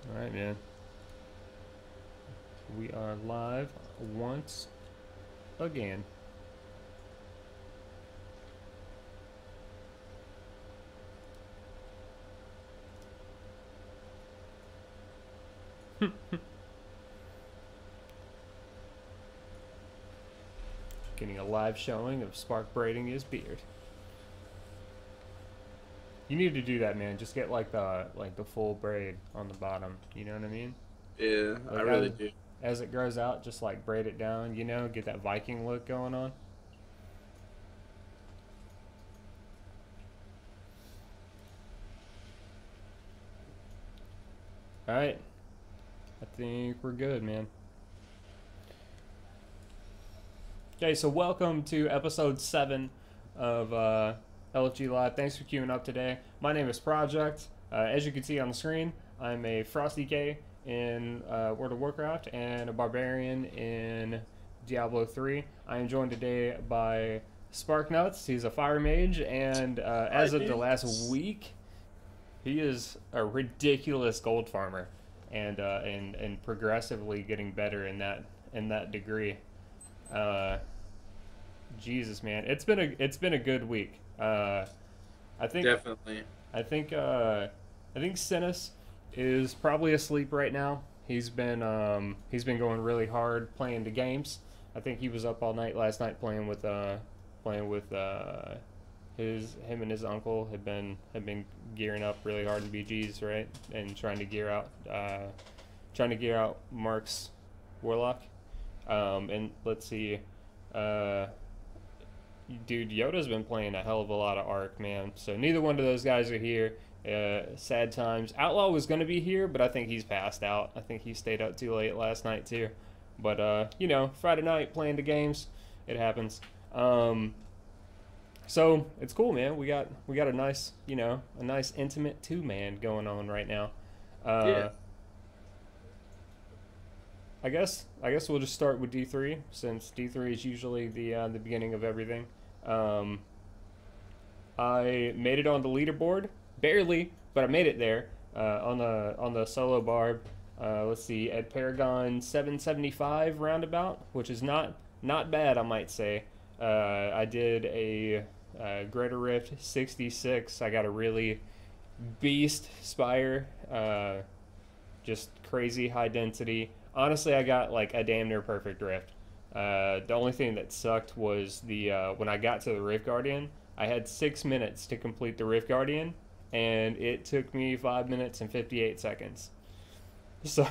All right, man. We are live once again. Getting a live showing of Spark braiding his beard. You need to do that, man. Just get like the full braid on the bottom. You know what I mean? Yeah, I Like really do. as it grows out, just like braid it down. You know, get that Viking look going on. All right, I think we're good, man. Okay, so welcome to episode 7 of LFG Live. Thanks for queuing up today. My name is Project. As you can see on the screen, I'm a Frosty K in World of Warcraft and a Barbarian in Diablo 3. I am joined today by Sparknuts. He's a Fire Mage, and I as of the do. last week, he is a ridiculous gold farmer, and progressively getting better in that degree. Uh, Jesus, man, it's been a good week. I think Definitely. I think I think Sinus is probably asleep right now. He's been going really hard playing the games. I think he was up all night last night playing with his him and his uncle had been gearing up really hard in BGs, right, and trying to gear out Mark's Warlock. And let's see, uh, dude, Yoda's been playing a hell of a lot of Arc, man. So neither one of those guys are here. Sad times. Outlaw was gonna be here, but I think he's passed out. I think he stayed up too late last night too. But you know, Friday night playing the games, it happens. So it's cool, man. We got a nice, you know, a nice intimate two man going on right now. Yeah. Uh, I guess we'll just start with D3 since D3 is usually the beginning of everything. Um, I made it on the leaderboard barely, but I made it there on the solo barb. Let's see, at Paragon 775 roundabout, which is not bad, I might say. I did a Greater Rift 66. I got a really beast spire, just crazy high density. Honestly, I got like a damn near perfect rift. The only thing that sucked was the when I got to the Rift Guardian, I had 6 minutes to complete the Rift Guardian, and it took me 5 minutes and 58 seconds. So,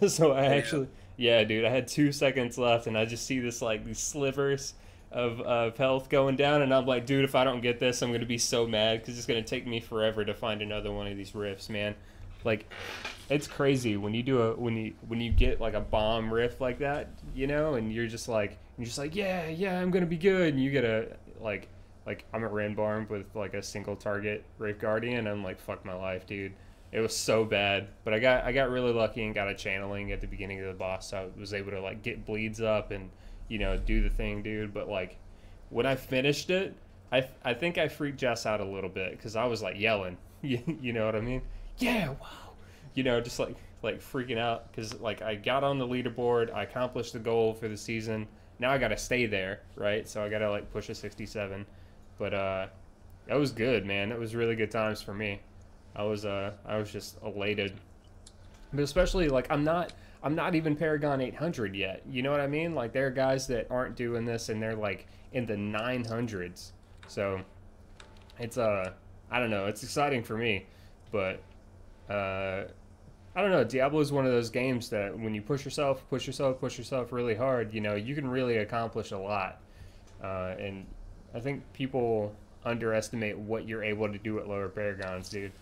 so I Damn. actually, yeah, dude, I had 2 seconds left, and I just see this like these slivers of health going down, and I'm like, dude, if I don't get this, I'm gonna be so mad because it's gonna take me forever to find another one of these rifts, man. Like, it's crazy when you do a when you get like a bomb rift like that, you know, and you're just like, yeah, I'm gonna be good, and you get a like I'm at Randbarn with like a single target Wraith Guardian. I'm like, fuck my life, dude. It was so bad, but I got really lucky and got a channeling at the beginning of the boss, so I was able to like get bleeds up and you know do the thing, dude. But like when I finished it, I think I freaked Jess out a little bit because I was like yelling, you know what I mean? Yeah, wow, you know, just like freaking out because like I got on the leaderboard, I accomplished the goal for the season. Now I got to stay there, right? So I got to like push a 67. But that was good, man. It was really good times for me. I was just elated. But especially like I'm not even Paragon 800 yet. You know what I mean? Like there are guys that aren't doing this and they're like in the 900s. So it's I don't know, it's exciting for me, but uh I don't know. Diablo is one of those games that when you push yourself really hard, you know, you can really accomplish a lot. And I think people underestimate what you're able to do at lower paragons, dude.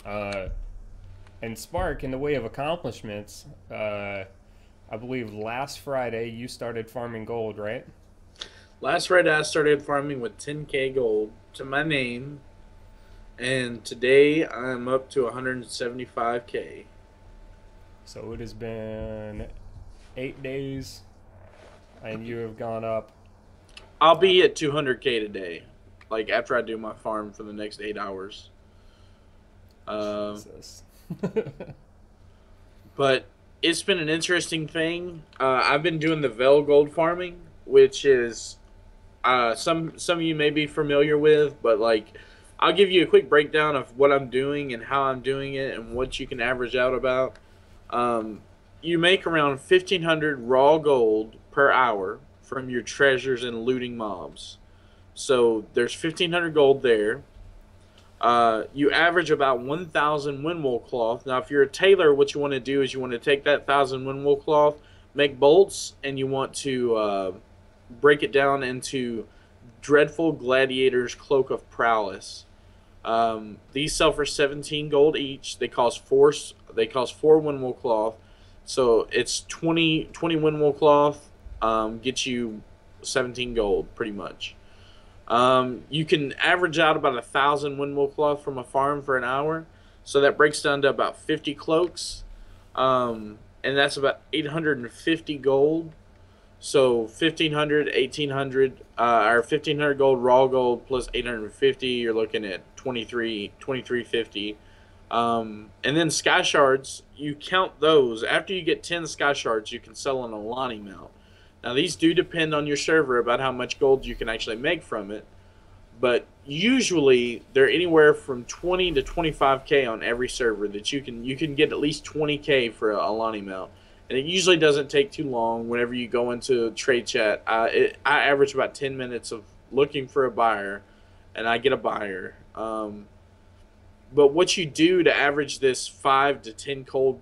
Uh, and Spark, in the way of accomplishments, I believe last Friday you started farming gold, right? Last Friday I started farming with 10k gold to my name, and today I'm up to 175k. So it has been 8 days, and you have gone up. I'll Uh, be at 200k today, like after I do my farm for the next 8 hours. Um, Jesus. But it's been an interesting thing. I've been doing the Vel gold farming, which is some of you may be familiar with, but like I'll give you a quick breakdown of what I'm doing and how I'm doing it and what you can average out about. Um, you make around 1,500 raw gold per hour from your treasures and looting mobs. So there's 1,500 gold there. You average about 1,000 windwool cloth. Now, if you're a tailor, what you want to do is you want to take that 1,000 windwool cloth, make bolts, and you want to break it down into Dreadful Gladiator's Cloak of Prowess. These sell for 17 gold each. They cost four. They cost four windwool cloth, so it's 20 windwool cloth. Gets you 17 gold pretty much. You can average out about 1,000 windwool cloth from a farm for an hour, so that breaks down to about 50 cloaks, and that's about 850 gold. So 1,500, 1,800, or 1,500 gold raw gold plus 850. You're looking at 2350. And then sky shards, you count those. After you get 10 sky shards, you can sell an Alani mount. Now, these do depend on your server about how much gold you can actually make from it. But usually, they're anywhere from 20 to 25k on every server that you can get at least 20k for a Alani mount. And it usually doesn't take too long whenever you go into trade chat. I average about 10 minutes of looking for a buyer, and I get a buyer. But what you do to average this 5 to 10k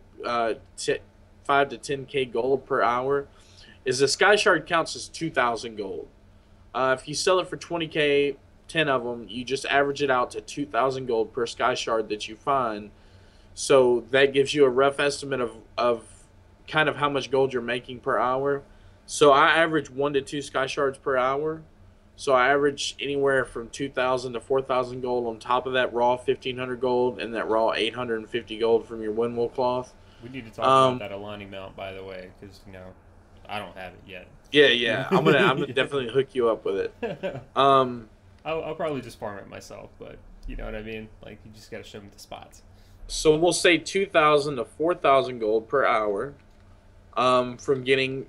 gold per hour is the sky shard counts as 2,000 gold. If you sell it for 20k, 10 of them, you just average it out to 2,000 gold per sky shard that you find. So that gives you a rough estimate of kind of how much gold you're making per hour. So I average 1 to 2 sky shards per hour. So I average anywhere from 2,000 to 4,000 gold on top of that raw 1,500 gold and that raw 850 gold from your windwool cloth. We need to talk about that Alani mount, by the way, because I don't have it yet. Yeah. I'm gonna definitely hook you up with it. I'll probably just farm it myself, but you know what I mean. Like you just gotta show me the spots. So we'll say 2,000 to 4,000 gold per hour, from getting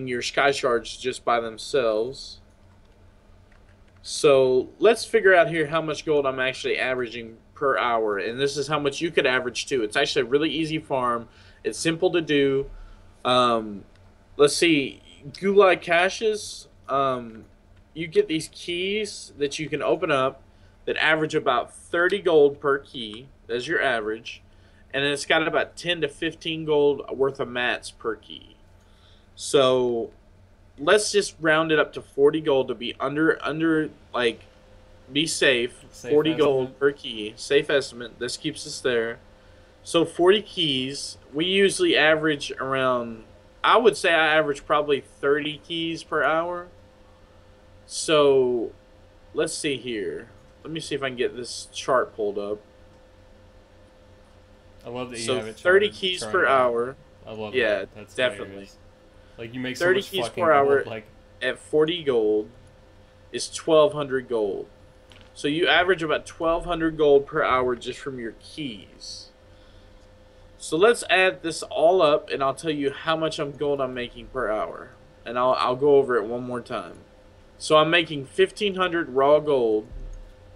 your sky shards just by themselves. So let's figure out here how much gold I'm actually averaging per hour, and this is how much you could average too. It's actually a really easy farm. It's simple to do. Let's see, Gulag caches. You get these keys that you can open up that average about 30 gold per key. That's your average, and then it's got about 10 to 15 gold worth of mats per key. So let's just round it up to 40 gold to be under like be safe. 40 estimate. Gold per key, safe estimate. This keeps us there. So 40 keys. We usually average around, I would say I average probably 30 keys per hour. So let's see here. Let me see if I can get this chart pulled up. I love that you So have it 30 charted, keys charted per out. hour. I love Yeah, that. That's definitely. hilarious. Like you make so 30 much keys fucking per hour gold. Like at 40 gold is 1,200 gold. So you average about 1,200 gold per hour just from your keys. So let's add this all up, and I'll tell you how much gold I'm making per hour. And I'll go over it one more time. So I'm making 1,500 raw gold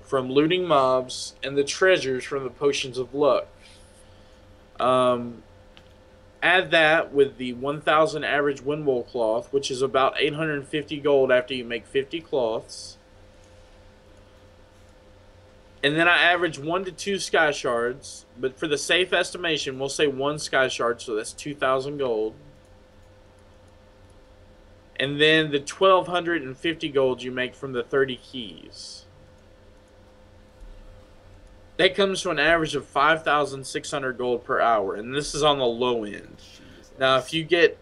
from looting mobs and the treasures from the potions of luck. Add that with the 1,000 average windwool cloth, which is about 850 gold after you make 50 cloths. And then I average 1 to 2 sky shards, but for the safe estimation, we'll say 1 sky shard, so that's 2,000 gold. And then the 1,250 gold you make from the 30 keys. That comes to an average of 5,600 gold per hour, and this is on the low end. Jesus. Now, if you get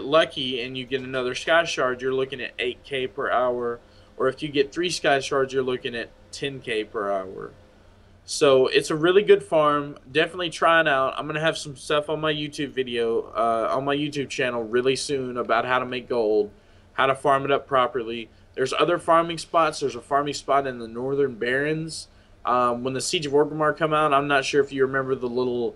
lucky and you get another sky shard, you're looking at 8k per hour, or if you get 3 sky shards, you're looking at 10k per hour. So it's a really good farm. Definitely try it out. I'm gonna have some stuff on my YouTube video, on my YouTube channel really soon about how to make gold, how to farm it up properly. There's other farming spots. There's a farming spot in the Northern Barrens. When the Siege of Orgrimmar come out, I'm not sure if you remember the little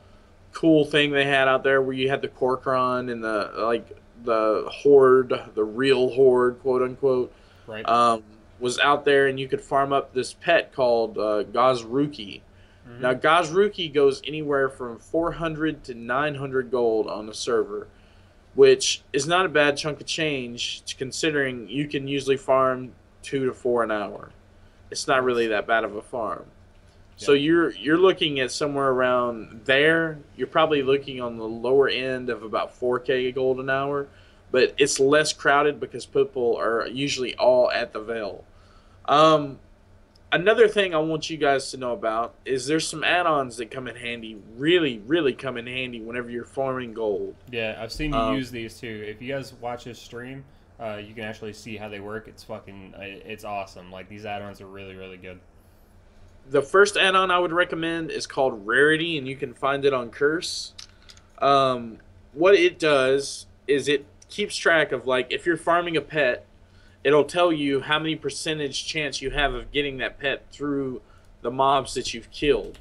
cool thing they had out there where you had the Corcoran and the horde, the real horde, quote unquote, Right. um, was out there, and you could farm up this pet called Gazruki. Hmm. Now Gazruki goes anywhere from 400 to 900 gold on the server, which is not a bad chunk of change considering you can usually farm 2 to 4 an hour. It's not really That's that bad of a farm. So yeah. you're looking at somewhere around there. You're probably looking on the lower end of about 4K gold an hour, but it's less crowded because people are usually all at the Veil. Um, Another thing I want you guys to know about is there's some add-ons that come in handy. Really, really come in handy whenever you're farming gold. Yeah, I've seen you Um, use these too. If you guys watch this stream, you can actually see how they work. It's fucking, it's awesome. Like these add-ons are really, really good. the first add-on I would recommend is called Rarity, and you can find it on Curse. What it does is it keeps track of, like, if you're farming a pet, it'll tell you how many percentage chance you have of getting that pet through the mobs that you've killed.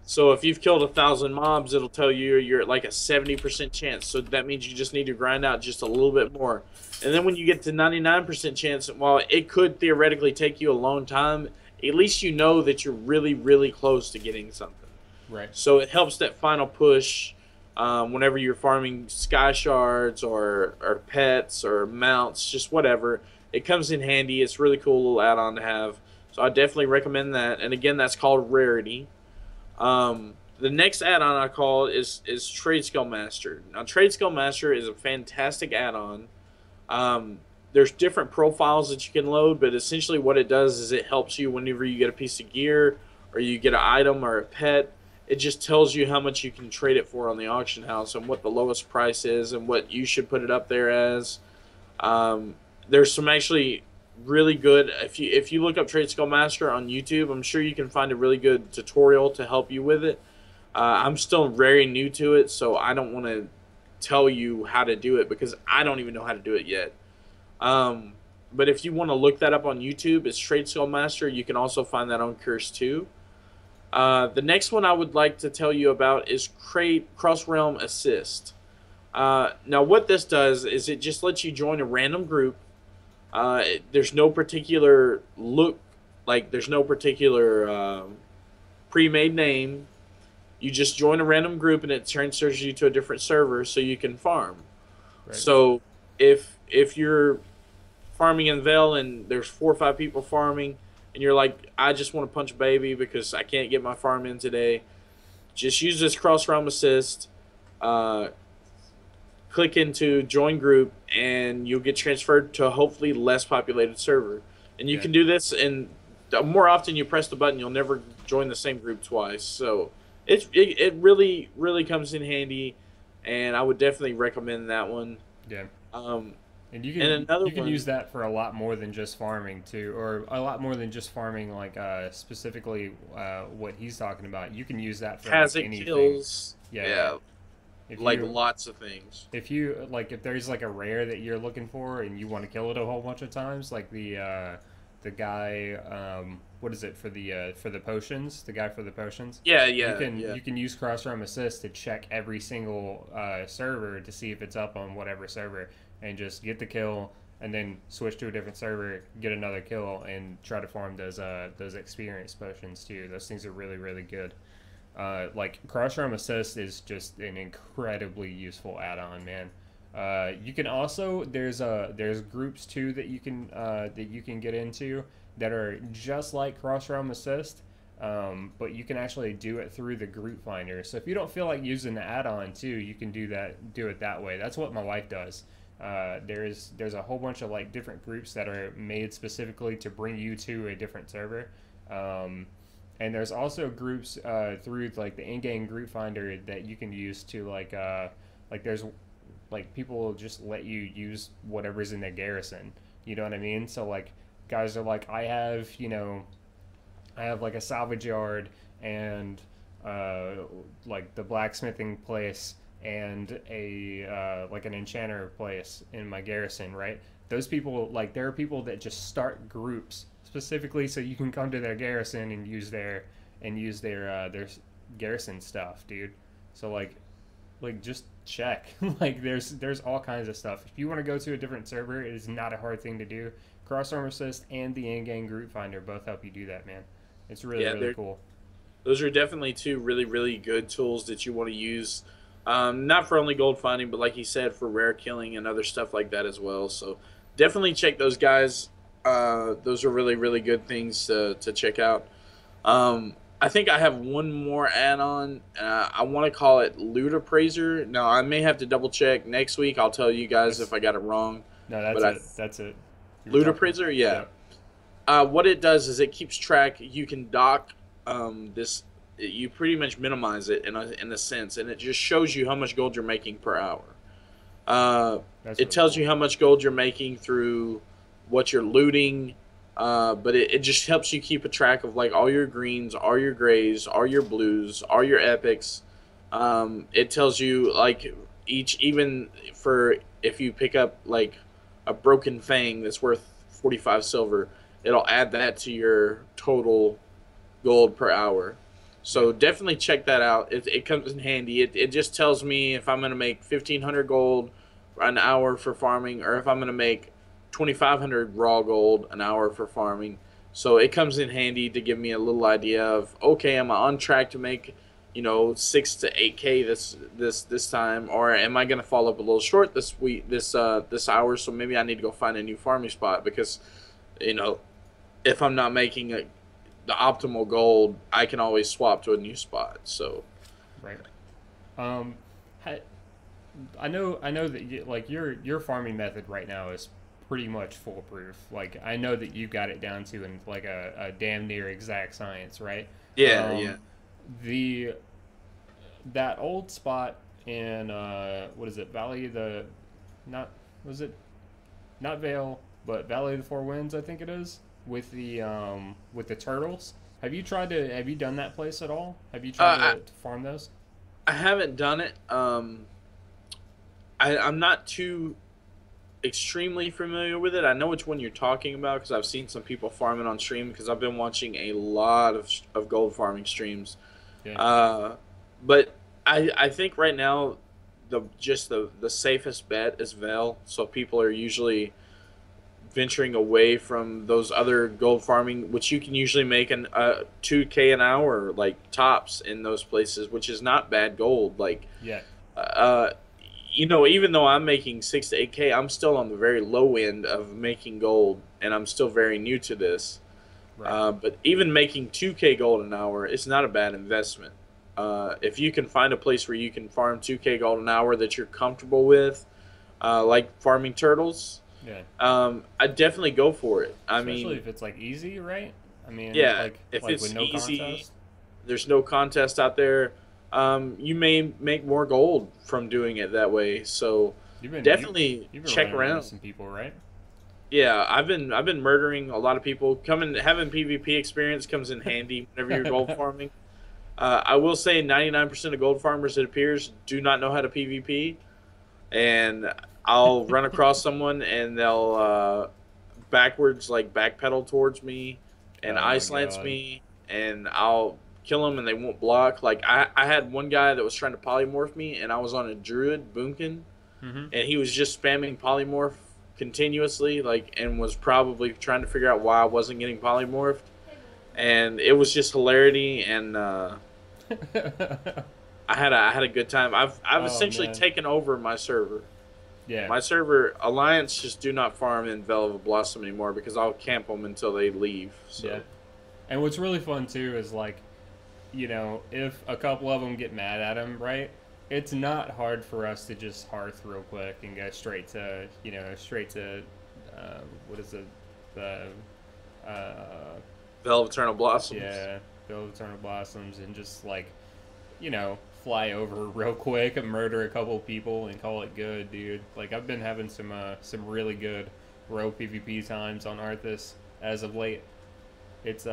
So if you've killed 1,000 mobs, it'll tell you you're at like a 70% chance. So that means you just need to grind out just a little bit more. And then when you get to 99% chance, while it could theoretically take you a long time, at least you know that you're really, really close to getting something. Right. So it helps that final push whenever you're farming sky shards or pets or mounts, just whatever. It comes in handy. It's a really cool little add-on to have. So I definitely recommend that. And again, that's called Rarity. The next add-on I call is Trade Skill Master. Now, Trade Skill Master is a fantastic add-on. There's different profiles that you can load, but essentially what it does is it helps you whenever you get a piece of gear or you get an item or a pet. It just tells you how much you can trade it for on the auction house and what the lowest price is and what you should put it up there as. There's some actually really good, if you look up Trade Skill Master on YouTube, I'm sure you can find a really good tutorial to help you with it. I'm still very new to it, so I don't want to tell you how to do it because I don't even know how to do it yet. But if you want to look that up on YouTube, it's Trade Skill Master. You can also find that on Curse too. The next one I would like to tell you about is Cross Realm Assist. Now, what this does is it just lets you join a random group. There's no particular look, like there's no particular pre-made name. You just join a random group and it transfers you to a different server so you can farm. Right. So if you're farming in Vale and there's 4 or 5 people farming and you're like, I just want to punch a baby because I can't get my farm in today, just use this Cross Realm Assist. Click into join group and you'll get transferred to a hopefully less populated server. And you Yeah. can do this, and the more often you press the button, you'll never join the same group twice. So it really, really comes in handy, and I would definitely recommend that one. Yeah. Um, And you and can another you can one use that for a lot more than just farming too, or a lot more than just farming. Like specifically, what he's talking about. You can use that for like has it anything. kills, Yeah. yeah, If like you lots of things. if you like if there's like a rare that you're looking for and you want to kill it a whole bunch of times, like the guy what is it for the potions, the guy for the potions. Yeah, You yeah, can yeah. you can use cross realm assist to check every single server to see if it's up on whatever server and just get the kill and then switch to a different server, get another kill, and try to farm those experience potions too. Those things are really, really good. Like cross realm assist is just an incredibly useful add-on, man. You can also there's groups too that you can get into that are just like cross realm assist, but you can actually do it through the group finder. So if you don't feel like using the add-on too, you can do it that way. That's what my wife does. There's a whole bunch of like different groups that are made specifically to bring you to a different server. And there's also groups through like the in-game group finder that you can use to like there's like people will just let you use whatever's in their garrison. You know what I mean? So like guys are like, I have like a salvage yard and like the blacksmithing place and a like an enchanter place in my garrison, right? Those people, like, there are people that just start groups specifically so you can come to their garrison and use their garrison stuff, dude. So like like just check. Like there's all kinds of stuff. If you want to go to a different server, it is not a hard thing to do. Cross Arm Assist and the in-game group finder both help you do that, man. It's really Yeah, really cool. those are definitely two really really good tools that you want to use. Not for only gold finding, but like you said, for rare killing and other stuff like that as well. So definitely check those guys. Those are really really good things to check out. I think I have one more add-on. I want to call it Loot Appraiser. Now I may have to double check next week. I'll tell you guys That's, if I got it wrong. no, that's But it. That's it. You were Loot talking. Appraiser, yeah. Yep. What it does is it keeps track. You can dock this. You pretty much minimize it in a sense, and it just shows you how much gold you're making per hour. That's It really tells cool. you how much gold you're making through what you're looting. But it just helps you keep a track of like all your greens, all your grays, all your blues, all your epics. It tells you like each, even for if you pick up like a broken fang that's worth 45 silver, it'll add that to your total gold per hour. Yeah. So definitely check that out. It comes in handy. It just tells me if I'm going to make 1,500 gold an hour for farming, or if I'm going to make 2,500 raw gold an hour for farming. So it comes in handy to give me a little idea of, okay, am I on track to make 6 to 8K this time, or am I going to fall up a little short this week this hour? So maybe I need to go find a new farming spot because you know if I'm not making the optimal gold, I can always swap to a new spot. So Right. Um, ha- I know that like your farming method right now is pretty much foolproof. Like I know that you got it down to in like a damn near exact science, right? yeah, yeah. Um, the that old spot in what is it? Valley of the not was it not Vale, but Valley of the Four Winds, I think it is, with the turtles. Have you done that place at all? Have you tried Uh, to farm those? I haven't done it. I'm not too extremely familiar with it. I know which one you're talking about because I've seen some people farming on stream because I've been watching a lot of gold farming streams. Yeah. Uh, but I think right now the safest bet is Vel. So people are usually venturing away from those other gold farming, which you can usually make an 2K an hour like tops in those places, which is not bad gold. Like Yeah. uh, even though I'm making 6 to 8K, I'm still on the very low end of making gold, and I'm still very new to this. Right. But even making 2K gold an hour, it's not a bad investment. If you can find a place where you can farm 2K gold an hour that you're comfortable with, like farming turtles, Yeah. I definitely go for it. I Especially mean, if it's like easy, right? I mean, yeah, if like with it's no easy, contest. there's no contest out there. You may make more gold from doing it that way. So You've been you definitely you've been check running into around. some people, right? Yeah, I've been murdering a lot of people. Coming having PvP experience comes in handy whenever you're gold farming. I will say 99% of gold farmers, it appears, do not know how to PvP, and I'll run across someone and they'll backwards like backpedal towards me and Oh my ice lance god. me, and I'll kill them and they won't block. Like I had one guy that was trying to polymorph me, and I was on a druid boomkin, Mm-hmm. and he was just spamming polymorph continuously, like, and was probably trying to figure out why I wasn't getting polymorphed, and it was just hilarity, and I had a good time. I've Oh essentially man. taken over my server. Yeah. My server Alliance just do not farm in Velvet Blossom anymore because I'll camp them until they leave. Yeah. So And what's really fun too is like, if a couple of them get mad at him, right? It's not hard for us to just hearth real quick and go straight to, what is it, the, uh, Velvet Eternal Blossoms. yeah, Bill of Eternal Blossoms, and just like, fly over real quick and murder a couple of people and call it good, dude. Like I've been having some really good row PvP times on Arthas as of late. It's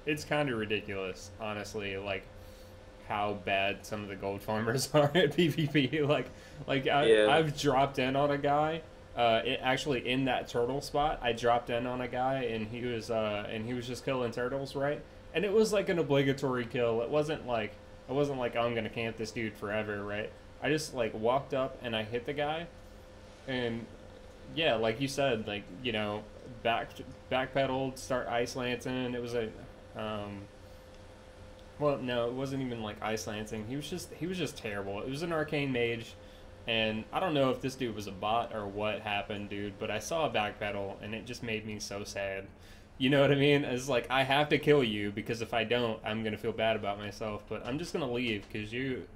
it's kind of ridiculous, honestly. Like how bad some of the gold farmers are at PvP. Yeah. I've dropped in on a guy. Actually in that turtle spot, I dropped in on a guy and he was just killing turtles, right? And it was like an obligatory kill. It wasn't like I wasn't like, oh, I'm gonna camp this dude forever, right? I just like walked up and I hit the guy, and yeah, like you said, like back backpedaled, start ice lancing. It was a, um, well, no, it wasn't even like ice lancing. He was just terrible. It was an arcane mage, and I don't know if this dude was a bot or what happened, dude. But I saw a backpedal, and it just made me so sad. You know what I mean? It's like I have to kill you because if I don't, I'm gonna feel bad about myself. But I'm just gonna leave because you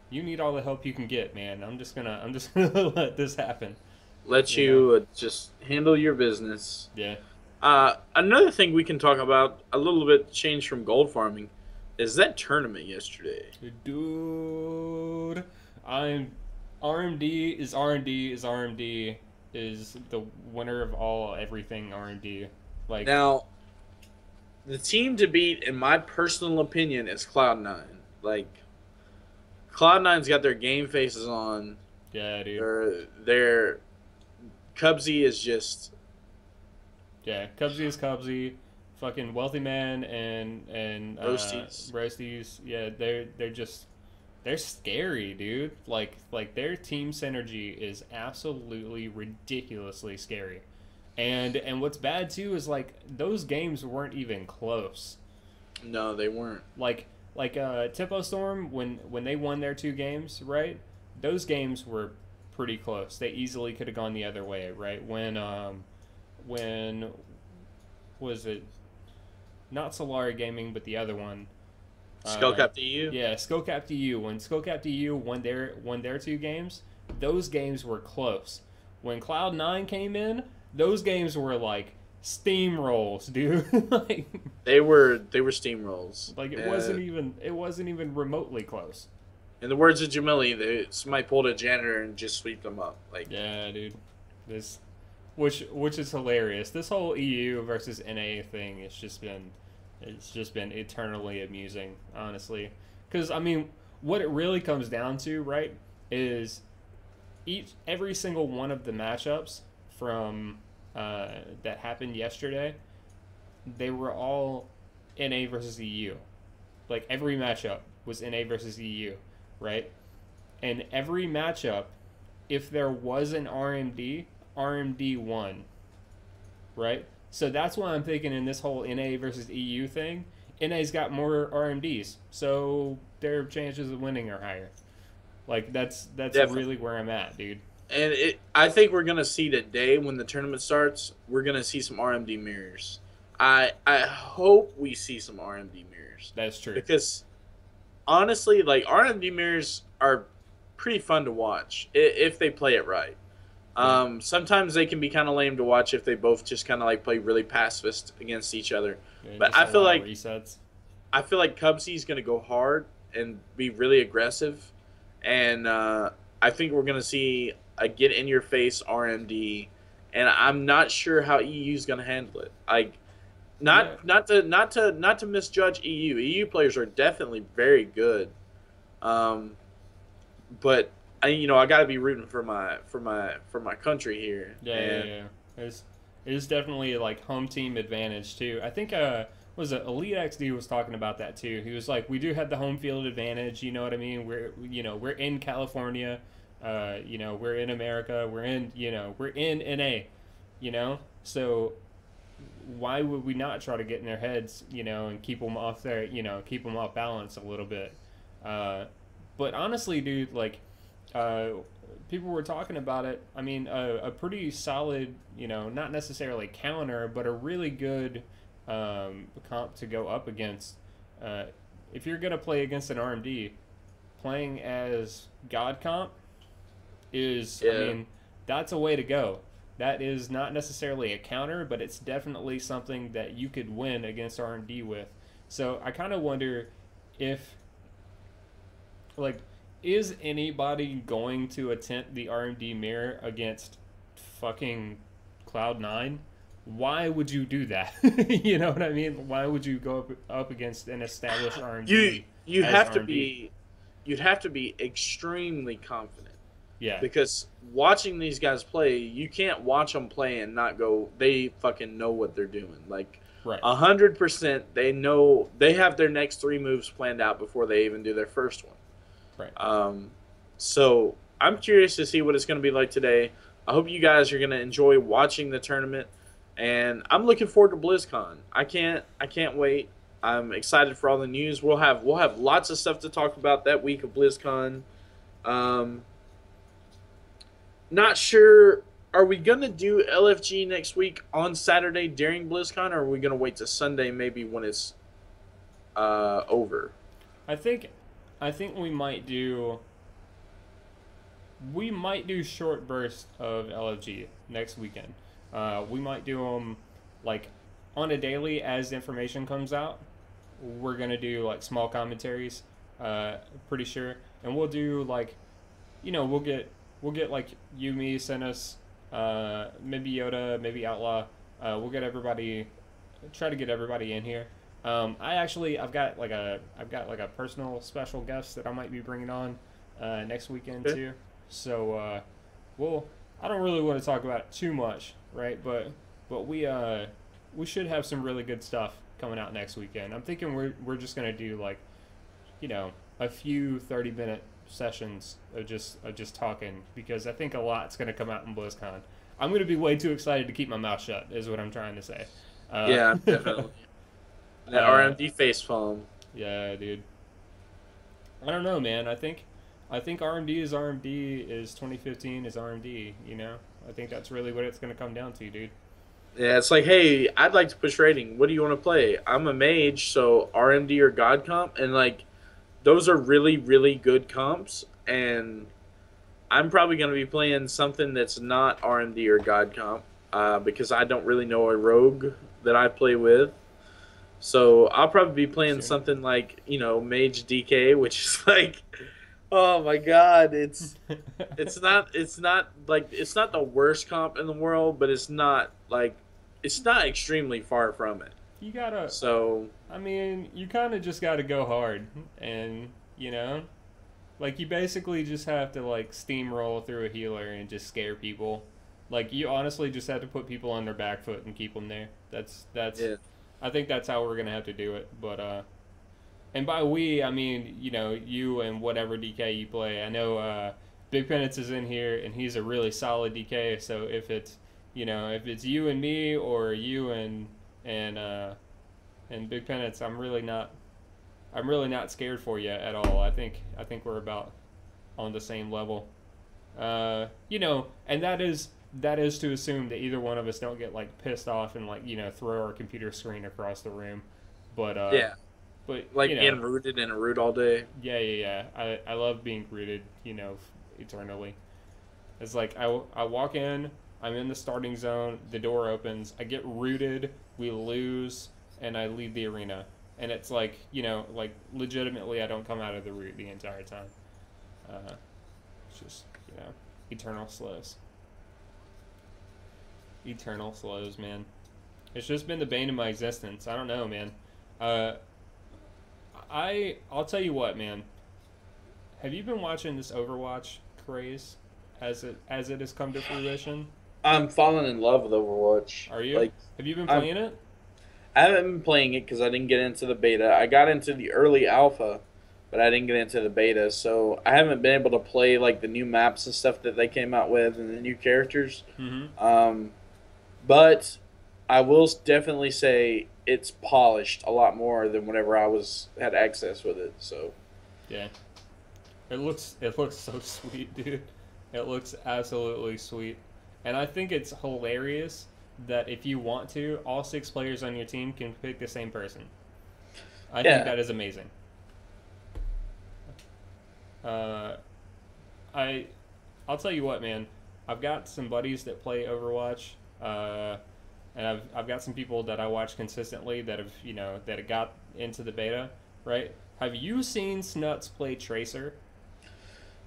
need all the help you can get, man. I'm just gonna let this happen. Let You know? you just handle your business. Yeah. Another thing we can talk about a little bit change from gold farming is that tournament yesterday. Dude, I'm RMD is RMD is RMD is the winner of all everything RMD. Like, Now, the team to beat, in my personal opinion, is Cloud9. Like, Cloud9's got their game faces on. yeah, dude. Their Cubsy is just Yeah, Cubsy is Cubsy. Fucking Wealthy Man and roasties. Roasties. Yeah, they're scary, dude. Like their team synergy is absolutely ridiculously scary. And what's bad too is like those games weren't even close. No, they weren't. Like Tipo Storm when they won their two games, right? Those games were pretty close. They easily could have gone the other way, right? When was it not Solari Gaming, but the other one. Skullcap to you. Yeah, Skullcap to you. When Skullcap to you won their two games, those games were close. When Cloud9 came in, those games were like steamrolls, dude. like They were steamrolls. it wasn't even remotely close. In the words of Jamili, somebody pulled a janitor and just swept them up. Like, Yeah, dude. This which is hilarious. This whole EU versus NA thing it's just been eternally amusing, honestly. Cuz I mean, what it really comes down to, right, is every single one of the matchups from that happened yesterday, they were all NA versus EU. Like every matchup was NA versus EU, right? And every matchup, if there was an RMD, RMD won, right? So that's why I'm thinking in this whole NA versus EU thing, NA's got more RMDs, so their chances of winning are higher. Like that's definitely. really where I'm at, dude. And I think we're gonna see today when the tournament starts. We're gonna see some RMD mirrors. I hope we see some RMD mirrors That's true. because honestly, like RMD mirrors are pretty fun to watch if they play it right. Yeah. Sometimes they can be kind of lame to watch if they both just kind of like play really pacifist against each other. Yeah, But just a lot of resets. I feel like Cubsy's gonna go hard and be really aggressive, and I think we're gonna see a get in your face RMD, and I'm not sure how EU's gonna handle it. Like, Yeah. not to misjudge EU. EU players are definitely very good, um, but I got to be rooting for my country here. Yeah, yeah, And yeah. It's definitely like home team advantage too. I think was it Elite XD was talking about that too. He was like, we do have the home field advantage. You know what I mean? We're in California. We're in America. We're in NA. So why would we not try to get in their heads? And keep them off their keep them off balance a little bit. But honestly, dude, like. People were talking about it. I mean, a pretty solid, not necessarily counter, but a really good comp to go up against. If you're gonna play against an RMD, playing as God comp is, I yeah, mean, that's a way to go. That is not necessarily a counter, but it's definitely something that you could win against RMD with. So I kind of wonder if, like, is anybody going to attempt the RMD mirror against fucking Cloud9? Why would you do that? You know what I mean? Why would you go up against an established RMD you as have to RMD? you'd have to be extremely confident Yeah, because watching these guys play, you can't watch them play and not go, they fucking know what they're doing. Like, Right. 100%. They know they have their next three moves planned out before they even do their first one. Right. So I'm curious to see what it's going to be like today. I hope you guys are going to enjoy watching the tournament, and I'm looking forward to BlizzCon. I can't wait. I'm excited for all the news. We'll have lots of stuff to talk about that week of BlizzCon. Um, Not sure. Are we gonna do LFG next week on Saturday during BlizzCon, or are we gonna wait to Sunday maybe when it's over? I think I think we might do short bursts of LFG next weekend. We might do them like on a daily as information comes out. We're gonna do like small commentaries, pretty sure, and we'll do like, we'll get like Yumi send us, maybe Yoda, maybe Outlaw. We'll get everybody, try to get everybody in here. I've got like a personal special guest that I might be bringing on next weekend Okay. too. So well, I don't really want to talk about it too much, right? But we should have some really good stuff coming out next weekend. I'm thinking we're just gonna do like, a few 30-minute sessions of just talking, because I think a lot's gonna come out in BlizzCon. I'm gonna be way too excited to keep my mouth shut, is what I'm trying to say. Uh, Yeah, definitely. The uh, RMD face foam. yeah, dude. I don't know, man. I think RMD is RMD is 2015 is RMD. I think that's really what it's gonna come down to, dude. Yeah, it's like, hey, I'd like to push rating. What do you want to play? I'm a mage, so RMD or God comp, and like those are really really good comps, and I'm probably going to be playing something that's not RMD or God comp, because I don't really know a rogue that I play with. So I'll probably be playing Soon. something like Mage DK, which is like, oh my god, it's not the worst comp in the world, but it's not extremely far from it. You gotta. So I mean, you kind of just gotta go hard, and like you basically just have to like steamroll through a healer and just scare people. Like you honestly just have to put people on their back foot and keep them there. That's. yeah, I think that's how we're gonna have to do it. But and by we, I mean, you and whatever DK you play. I know Big Penance is in here, and he's a really solid DK. So if it's you and me, or you and Big Penance, I'm really not scared for you at all. I think we're about on the same level. And that is to assume that either one of us don't get like pissed off and like throw our computer screen across the room. But yeah, but like being rooted in a root all day. yeah, yeah, yeah. I love being rooted, eternally. It's like I walk in, I'm in the starting zone, the door opens, I get rooted, we lose, and I leave the arena. And it's like, like legitimately I don't come out of the root the entire time. It's just, eternal slows. Eternal slows, man. It's just been the bane of my existence. I don't know, man. Uh, I'll tell you what, man. Have you been watching this Overwatch craze as it has come to fruition? I'm falling in love with Overwatch. Are you? Like Have you been I'm playing it? I haven't been playing it because I didn't get into the beta. I got into the early alpha, but I didn't get into the beta. So I haven't been able to play like the new maps and stuff that they came out with and the new characters. Mm-hmm. But I will definitely say it's polished a lot more than whenever I had access with it. So Yeah. It looks so sweet, dude. It looks absolutely sweet. And I think it's hilarious that if you want to, all six players on your team can pick the same person. I think yeah, that is amazing. Uh, I I'll tell you what, man. I've got some buddies that play Overwatch, and I've got some people that I watch consistently that have got into the beta. Right? Have you seen Snuts play Tracer?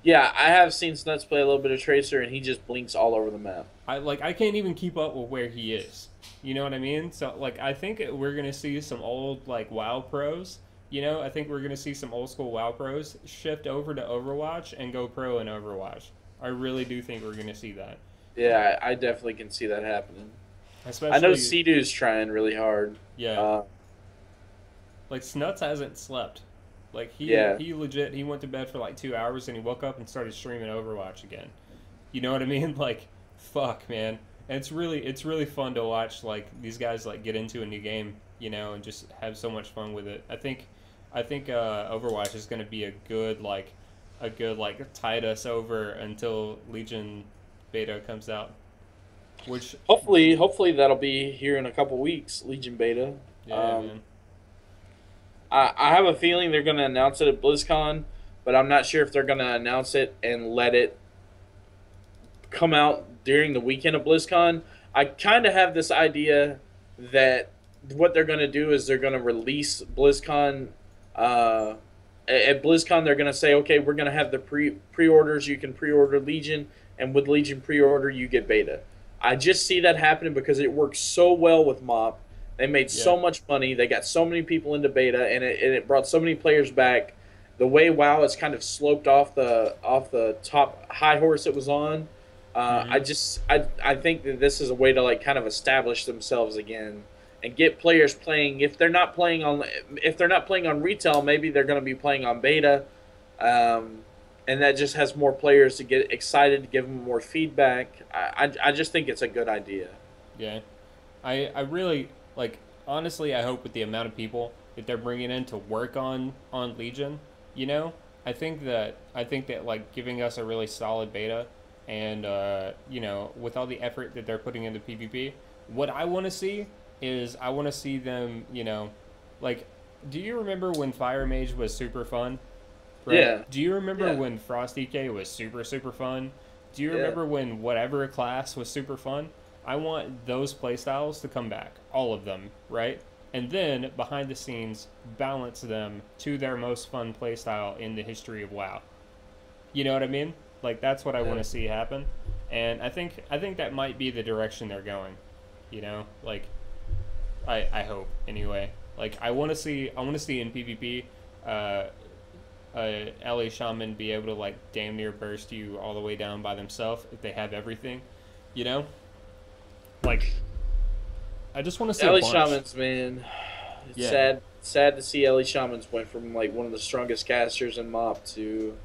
yeah, I have seen Snuts play a little bit of Tracer, and he just blinks all over the map. I can't even keep up with where he is. You know what I mean? So like I think we're gonna see some old like WoW pros. I think we're gonna see some old school WoW pros shift over to Overwatch and go pro in Overwatch. I really do think we're gonna see that. Yeah, I definitely can see that happening. I know Especially, Sea-Doo's trying really hard. yeah, Uh, like Snuts hasn't slept. Like yeah. he legit he went to bed for like 2 hours and he woke up and started streaming Overwatch again. You know what I mean? Like, fuck, man. And it's really fun to watch like these guys like get into a new game, you know, and just have so much fun with it. I think Overwatch is going to be a good like tide us over until Legion beta comes out. Which Hopefully that'll be here in a couple weeks. Legion beta. yeah, Um, man. I have a feeling they're going to announce it at BlizzCon, but I'm not sure if they're going to announce it and let it come out during the weekend of BlizzCon. I kind of have this idea that what they're going to do is they're going to release BlizzCon. Uh, at BlizzCon, they're going to say, okay, we're going to have the pre orders. You can pre order Legion, and with Legion pre order, you get beta. I just see that happening because it works so well with MOP. They made Yeah. so much money. They got so many people into beta, and it brought so many players back. The way WoW has kind of sloped off the top high horse it was on, Mhm. I think that this is a way to like kind of establish themselves again and get players playing. If they're not playing on retail, maybe they're going to be playing on beta, um, and that just has more players to get excited to give them more feedback. I just think it's a good idea. Yeah. I really like honestly I hope with the amount of people that they're bringing in to work on Legion, you know, I think that like giving us a really solid beta and you know, with all the effort that they're putting into PvP, what I want to see is I want to see them, you know, like do you remember when Fire Mage was super fun? Right? Yeah, Do you remember yeah, when Frost DK was super fun? Do you yeah. remember when whatever class was super fun? I want those playstyles to come back, all of them, right? And then behind the scenes, balance them to their most fun playstyle in the history of WoW. You know what I mean? Like that's what I want Yeah. to see happen, and I think that might be the direction they're going. You know, like I hope anyway. Like I want to see in PvP, uh, LA Shaman be able to like damn near burst you all the way down by themselves if they have everything, you know? Like I just want to see a Ellie bunch. Shamans, man. It's Yeah, sad to see Ellie Shamans went from like one of the strongest casters in MOP to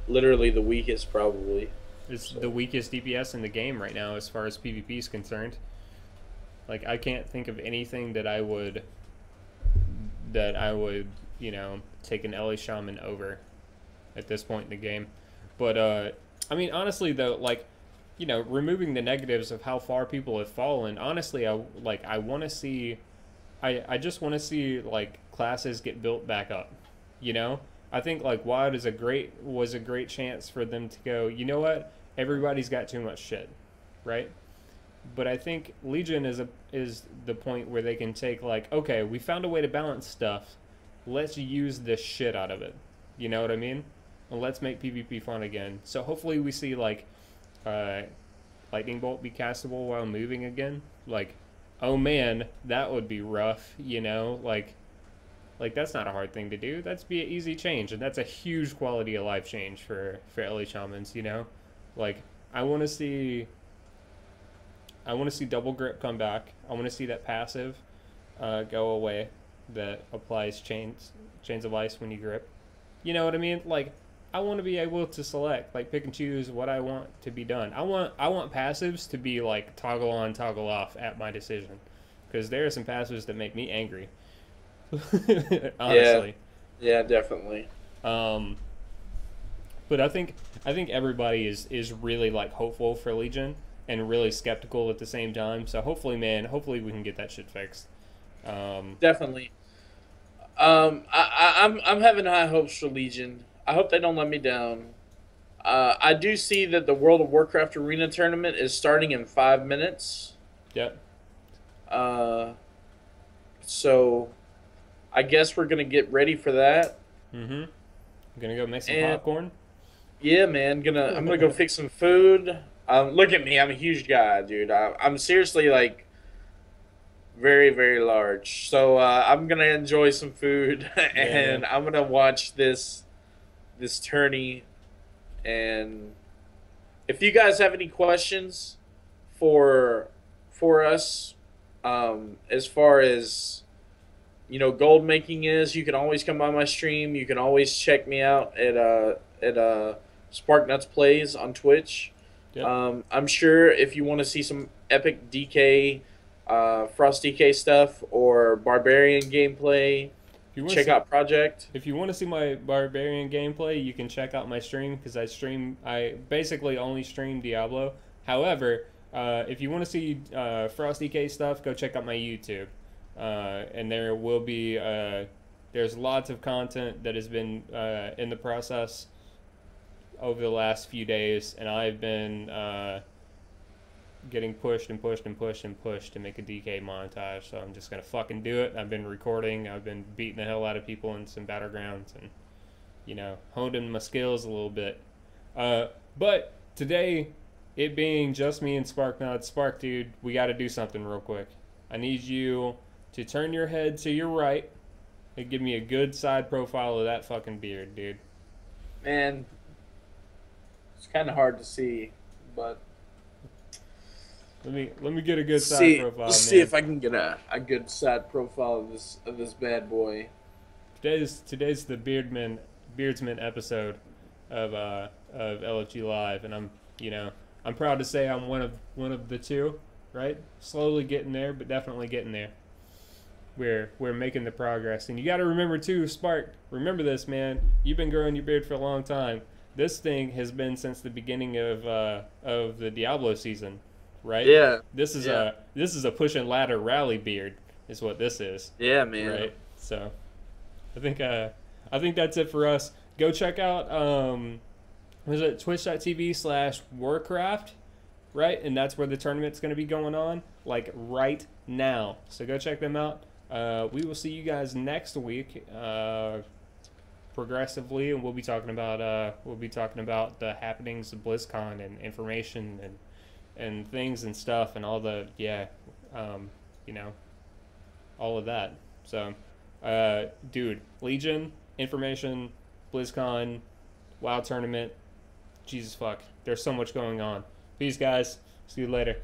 literally the weakest, probably. it's the So weakest DPS in the game right now as far as PvP is concerned. Like I can't think of anything that I would you know take an LA Shaman over at this point in the game. But I mean honestly though, like you know, removing the negatives of how far people have fallen, honestly, I want to see, I just want to see like classes get built back up. You know, I think like WOD is a great chance for them to go. You know what? Everybody's got too much shit, right? But I think Legion is the point where they can take like, okay, we found a way to balance stuff. Let's use the shit out of it. You know what I mean? And let's make PvP fun again. So hopefully we see like uh, lightning bolt be castable while moving again. Like, oh man, that would be rough. You know, like that's not a hard thing to do. That's be an easy change, and that's a huge quality of life change for LA shamans. You know, like I want to see I want to see double grip come back. I want to see that passive go away that applies chains of ice when you grip. You know what I mean? Like I want to be able to select, like pick and choose what I want to be done. I want passives to be like toggle on, toggle off at my decision, because there are some passives that make me angry. yeah, Honestly, yeah, definitely. um, but I think everybody is really like hopeful for Legion and really skeptical at the same time. So hopefully, man, hopefully we can get that shit fixed. Um, Definitely. I'm having high hopes for Legion. I hope they don't let me down. I do see that the World of Warcraft Arena tournament is starting in 5 minutes. yep. Uh, so I guess we're gonna get ready for that. Mm-hmm. Gonna go make some And popcorn. yeah, man, I'm gonna go fix some food. Look at me, I'm a huge guy, dude. I'm seriously like very large. So I'm gonna enjoy some food, Yeah, man. and I'm gonna watch this tourney. And if you guys have any questions for for us. As far as gold making is, you can always come by my stream. You can always check me out at Spark Nuts Plays on Twitch. Yep. I'm sure if you want to see some epic DK, Frost DK stuff or Barbarian gameplay, check out Project. If you want to see my Barbarian gameplay, you can check out my stream because I basically only stream Diablo. However, if you want to see Frost DK stuff, go check out my YouTube. And there will be there's lots of content that has been in the process over the last few days, and I've been getting pushed and pushed and pushed and pushed to make a DK montage. So I'm just gonna fucking do it. I've been recording. I've been beating the hell out of people in some battlegrounds, and honing my skills a little bit. But today, it being just me and Spark, dude, we got to do something real quick. I need you to turn your head to your right and give me a good side profile of that fucking beard, dude. Man, it's kind of hard to see, but let me get a good side profile. Let's see if I can get a good side profile of this bad boy. Today's the Beardsman episode of LFG Live, and I'm proud to say I'm one of the two, right? Slowly getting there, but definitely getting there. We're making the progress, and you got to remember too, Spark. Remember this, man. You've been growing your beard for a long time. This thing has been since the beginning of the Diablo season, right? Yeah. This is a push and ladder rally beard, is what this is. Yeah, man. Right. So, I think that's it for us. Go check out was it twitch.tv/Warcraft, right? And that's where the tournament's going to be going on, like right now. So go check them out. We will see you guys next week, progressively, and we'll be talking about the happenings of BlizzCon and information and things and stuff and all the all of that. So, dude, Legion information, BlizzCon, WoW tournament. Jesus fuck. There's so much going on. Peace, guys. See you later.